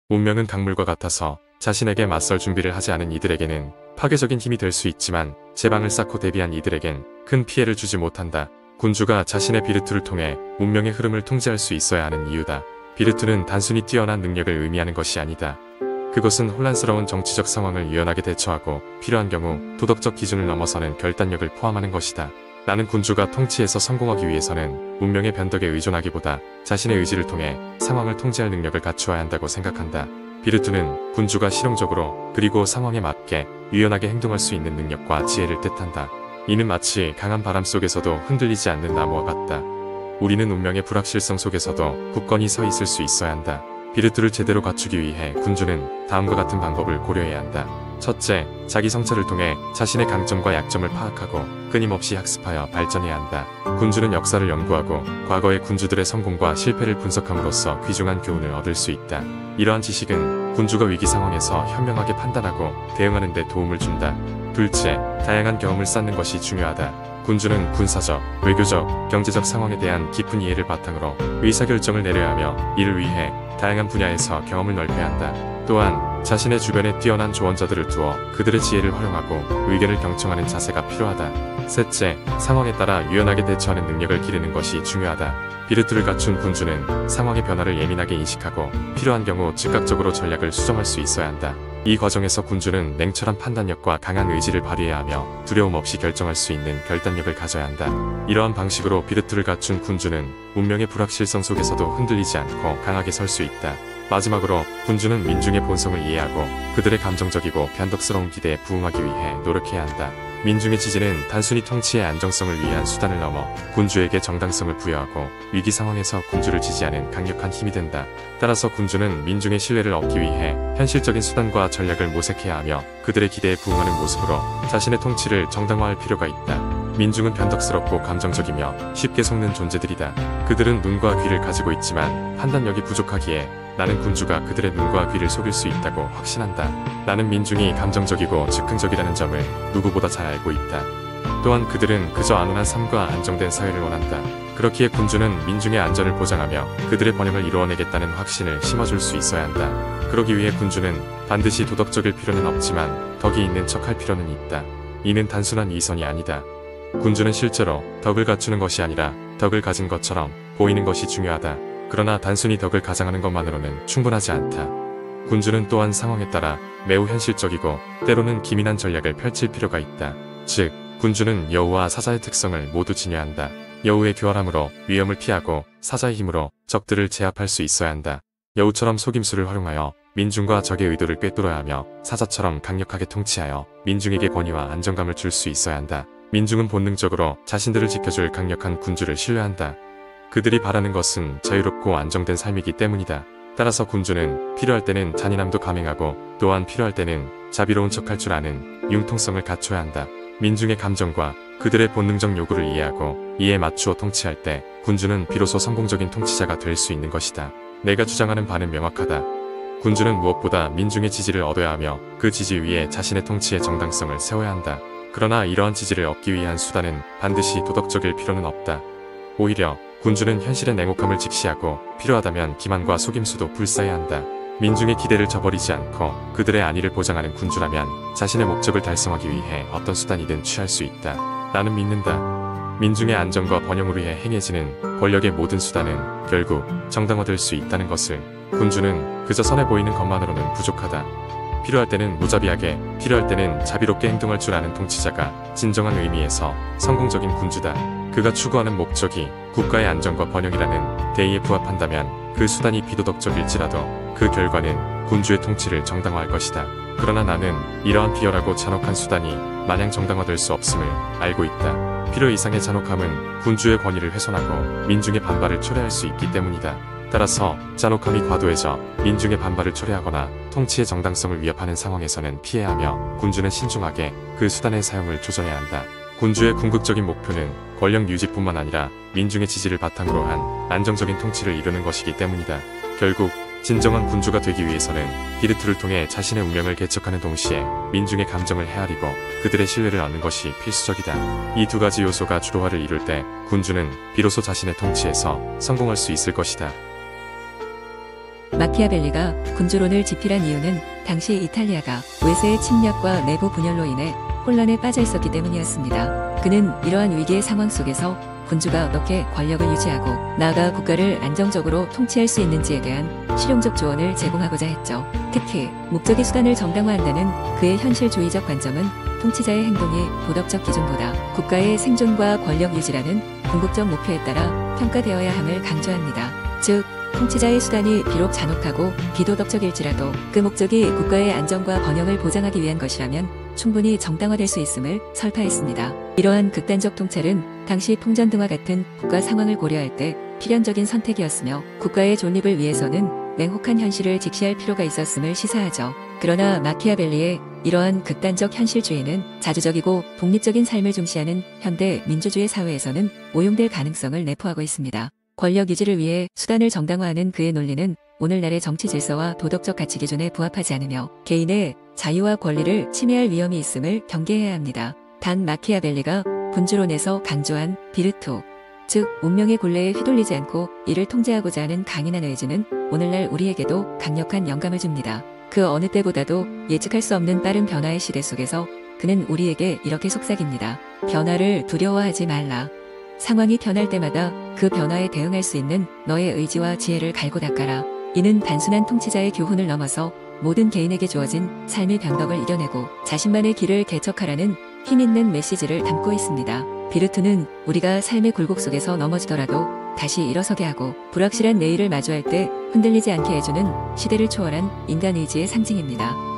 운명은 강물과 같아서 자신에게 맞설 준비를 하지 않은 이들에게는 파괴적인 힘이 될 수 있지만 제방을 쌓고 대비한 이들에겐 큰 피해를 주지 못한다. 군주가 자신의 비르투를 통해 운명의 흐름을 통제할 수 있어야 하는 이유다. 비르투는 단순히 뛰어난 능력을 의미하는 것이 아니다. 그것은 혼란스러운 정치적 상황을 유연하게 대처하고 필요한 경우 도덕적 기준을 넘어서는 결단력을 포함하는 것이다. 나는 군주가 통치에서 성공하기 위해서는 운명의 변덕에 의존하기보다 자신의 의지를 통해 상황을 통제할 능력을 갖추어야 한다고 생각한다. 비르투는 군주가 실용적으로 그리고 상황에 맞게 유연하게 행동할 수 있는 능력과 지혜를 뜻한다. 이는 마치 강한 바람 속에서도 흔들리지 않는 나무와 같다. 우리는 운명의 불확실성 속에서도 굳건히 서 있을 수 있어야 한다. 비르투를 제대로 갖추기 위해 군주는 다음과 같은 방법을 고려해야 한다. 첫째, 자기 성찰을 통해 자신의 강점과 약점을 파악하고 끊임없이 학습하여 발전해야 한다. 군주는 역사를 연구하고 과거의 군주들의 성공과 실패를 분석함으로써 귀중한 교훈을 얻을 수 있다. 이러한 지식은 군주가 위기 상황에서 현명하게 판단하고 대응하는 데 도움을 준다. 둘째, 다양한 경험을 쌓는 것이 중요하다. 군주는 군사적, 외교적, 경제적 상황에 대한 깊은 이해를 바탕으로 의사결정을 내려야 하며 이를 위해 다양한 분야에서 경험을 넓혀야 한다. 또한 자신의 주변에 뛰어난 조언자들을 두어 그들의 지혜를 활용하고 의견을 경청하는 자세가 필요하다. 셋째, 상황에 따라 유연하게 대처하는 능력을 기르는 것이 중요하다. 비르투를 갖춘 군주는 상황의 변화를 예민하게 인식하고 필요한 경우 즉각적으로 전략을 수정할 수 있어야 한다. 이 과정에서 군주는 냉철한 판단력과 강한 의지를 발휘해야 하며 두려움 없이 결정할 수 있는 결단력을 가져야 한다. 이러한 방식으로 비르투를 갖춘 군주는 운명의 불확실성 속에서도 흔들리지 않고 강하게 설 수 있다. 마지막으로 군주는 민중의 본성을 이해하고 그들의 감정적이고 변덕스러운 기대에 부응하기 위해 노력해야 한다. 민중의 지지는 단순히 통치의 안정성을 위한 수단을 넘어 군주에게 정당성을 부여하고 위기 상황에서 군주를 지지하는 강력한 힘이 된다. 따라서 군주는 민중의 신뢰를 얻기 위해 현실적인 수단과 전략을 모색해야 하며 그들의 기대에 부응하는 모습으로 자신의 통치를 정당화할 필요가 있다. 민중은 변덕스럽고 감정적이며 쉽게 속는 존재들이다. 그들은 눈과 귀를 가지고 있지만 판단력이 부족하기에 나는 군주가 그들의 눈과 귀를 속일 수 있다고 확신한다. 나는 민중이 감정적이고 즉흥적이라는 점을 누구보다 잘 알고 있다. 또한 그들은 그저 안온한 삶과 안정된 사회를 원한다. 그렇기에 군주는 민중의 안전을 보장하며 그들의 번영을 이루어내겠다는 확신을 심어줄 수 있어야 한다. 그러기 위해 군주는 반드시 도덕적일 필요는 없지만 덕이 있는 척할 필요는 있다. 이는 단순한 이성이 아니다. 군주는 실제로 덕을 갖추는 것이 아니라 덕을 가진 것처럼 보이는 것이 중요하다. 그러나 단순히 덕을 가장하는 것만으로는 충분하지 않다. 군주는 또한 상황에 따라 매우 현실적이고 때로는 기민한 전략을 펼칠 필요가 있다. 즉, 군주는 여우와 사자의 특성을 모두 지녀한다. 여우의 교활함으로 위험을 피하고 사자의 힘으로 적들을 제압할 수 있어야 한다. 여우처럼 속임수를 활용하여 민중과 적의 의도를 꿰뚫어야 하며 사자처럼 강력하게 통치하여 민중에게 권위와 안정감을 줄 수 있어야 한다. 민중은 본능적으로 자신들을 지켜줄 강력한 군주를 신뢰한다. 그들이 바라는 것은 자유롭고 안정된 삶이기 때문이다. 따라서 군주는 필요할 때는 잔인함도 감행하고 또한 필요할 때는 자비로운 척할 줄 아는 융통성을 갖춰야 한다. 민중의 감정과 그들의 본능적 요구를 이해하고 이에 맞추어 통치할 때 군주는 비로소 성공적인 통치자가 될 수 있는 것이다. 내가 주장하는 바는 명확하다. 군주는 무엇보다 민중의 지지를 얻어야 하며 그 지지 위에 자신의 통치의 정당성을 세워야 한다. 그러나 이러한 지지를 얻기 위한 수단은 반드시 도덕적일 필요는 없다. 오히려 군주는 현실의 냉혹함을 직시하고 필요하다면 기만과 속임수도 불사해야 한다. 민중의 기대를 저버리지 않고 그들의 안위를 보장하는 군주라면 자신의 목적을 달성하기 위해 어떤 수단이든 취할 수 있다. 나는 믿는다. 민중의 안정과 번영을 위해 행해지는 권력의 모든 수단은 결국 정당화될 수 있다는 것을. 군주는 그저 선해 보이는 것만으로는 부족하다. 필요할 때는 무자비하게, 필요할 때는 자비롭게 행동할 줄 아는 통치자가 진정한 의미에서 성공적인 군주다. 그가 추구하는 목적이 국가의 안정과 번영이라는 대의에 부합한다면 그 수단이 비도덕적일지라도 그 결과는 군주의 통치를 정당화할 것이다. 그러나 나는 이러한 비열하고 잔혹한 수단이 마냥 정당화될 수 없음을 알고 있다. 필요 이상의 잔혹함은 군주의 권위를 훼손하고 민중의 반발을 초래할 수 있기 때문이다. 따라서 잔혹함이 과도해져 민중의 반발을 초래하거나 통치의 정당성을 위협하는 상황에서는 피해야 하며 군주는 신중하게 그 수단의 사용을 조절해야 한다. 군주의 궁극적인 목표는 권력 유지뿐만 아니라 민중의 지지를 바탕으로 한 안정적인 통치를 이루는 것이기 때문이다. 결국 진정한 군주가 되기 위해서는 비르투를 통해 자신의 운명을 개척하는 동시에 민중의 감정을 헤아리고 그들의 신뢰를 얻는 것이 필수적이다. 이 두 가지 요소가 주도화를 이룰 때 군주는 비로소 자신의 통치에서 성공할 수 있을 것이다. 마키아벨리가 군주론을 집필한 이유는 당시 이탈리아가 외세의 침략과 내부 분열로 인해 혼란에 빠져 있었기 때문이었습니다. 그는 이러한 위기의 상황 속에서 군주가 어떻게 권력을 유지하고 나아가 국가를 안정적으로 통치할 수 있는지에 대한 실용적 조언을 제공하고자 했죠. 특히 목적이 수단을 정당화한다는 그의 현실주의적 관점은 통치자의 행동이 도덕적 기준보다 국가의 생존과 권력 유지라는 궁극적 목표에 따라 평가되어야 함을 강조합니다. 즉, 통치자의 수단이 비록 잔혹하고 비도덕적일지라도 그 목적이 국가의 안정과 번영을 보장하기 위한 것이라면 충분히 정당화될 수 있음을 설파했습니다. 이러한 극단적 통찰은 당시 풍전 등과 같은 국가 상황을 고려할 때 필연적인 선택이었으며 국가의 존립을 위해서는 냉혹한 현실을 직시할 필요가 있었음을 시사하죠. 그러나 마키아벨리의 이러한 극단적 현실주의는 자주적이고 독립적인 삶을 중시하는 현대 민주주의 사회에서는 오용될 가능성을 내포하고 있습니다. 권력 유지를 위해 수단을 정당화하는 그의 논리는 오늘날의 정치 질서와 도덕적 가치 기준에 부합하지 않으며 개인의 자유와 권리를 침해할 위험이 있음을 경계해야 합니다. 단 마키아벨리가 군주론에서 강조한 비르투, 즉 운명의 굴레에 휘둘리지 않고 이를 통제하고자 하는 강인한 의지는 오늘날 우리에게도 강력한 영감을 줍니다. 그 어느 때보다도 예측할 수 없는 빠른 변화의 시대 속에서 그는 우리에게 이렇게 속삭입니다. 변화를 두려워하지 말라. 상황이 변할 때마다 그 변화에 대응할 수 있는 너의 의지와 지혜를 갈고 닦아라. 이는 단순한 통치자의 교훈을 넘어서 모든 개인에게 주어진 삶의 병덕을 이겨내고 자신만의 길을 개척하라는 힘있는 메시지를 담고 있습니다. 비르투는 우리가 삶의 굴곡 속에서 넘어지더라도 다시 일어서게 하고 불확실한 내일을 마주할 때 흔들리지 않게 해주는 시대를 초월한 인간 의지의 상징입니다.